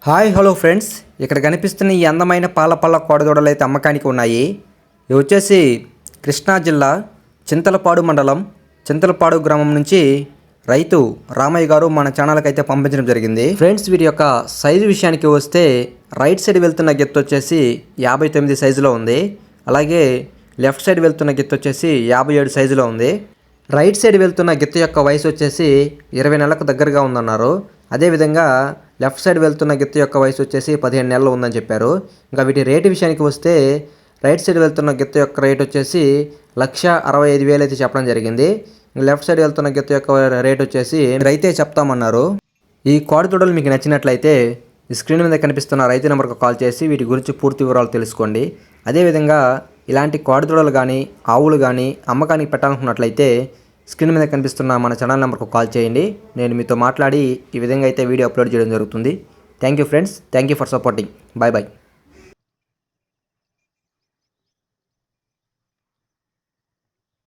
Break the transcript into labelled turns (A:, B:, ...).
A: Hi hello friends, ఇక్కడ కనిపిస్తున్న ఈ అందమైన పాలపల్ల కోడదూడలు అయితే అమ్మకానికి ఉన్నాయి. ఇవి వచ్చేసి కృష్ణా జిల్లా చింతలపాడు మండలం చింతలపాడు గ్రామం నుంచి రైతు రామయ్య గారు మన ఛానల్కి అయితే పంపించడం జరిగింది. ఫ్రెండ్స్, వీటి యొక్క సైజు విషయానికి వస్తే రైట్ సైడ్ వెళ్తున్న గిత్త వచ్చేసి 59 సైజులో ఉంది. అలాగే లెఫ్ట్ సైడ్ వెళ్తున్న గిత్త వచ్చేసి 57 సైజులో ఉంది. రైట్ సైడ్ వెళ్తున్న గిత్త యొక్క వయసు వచ్చేసి 20 నెలలకు దగ్గరగా ఉందన్నారు. అదేవిధంగా లెఫ్ట్ సైడ్ వెళ్తున్న గిత్త యొక్క వయసు వచ్చేసి 15 నెలలు ఉందని చెప్పారు. ఇంకా వీటి రేటు విషయానికి వస్తే రైట్ సైడ్ వెళ్తున్న గిత్త యొక్క రేట్ వచ్చేసి 1,65,000 అయితే చెప్పడం జరిగింది. లెఫ్ట్ సైడ్ వెళ్తున్న గిత్త యొక్క రేట్ వచ్చేసి రైతే చెప్తామన్నారు. ఈ కోడిదూడలు మీకు నచ్చినట్లయితే ఈ స్క్రీన్ మీద కనిపిస్తున్న రైతు నెంబర్కు కాల్ చేసి వీటి గురించి పూర్తి వివరాలు తెలుసుకోండి. అదేవిధంగా ఇలాంటి కోడిదూడలు కానీ ఆవులు కానీ అమ్మకానికి పెట్టాలనుకున్నట్లయితే స్క్రీన్ మీద కనిపిస్తున్న మన ఛానల్ నెంబర్కు కాల్ చేయండి. నేను మీతో మాట్లాడి ఈ విధంగా అయితే వీడియో అప్లోడ్ చేయడం జరుగుతుంది. Thank you friends, thank you for supporting. Bye bye.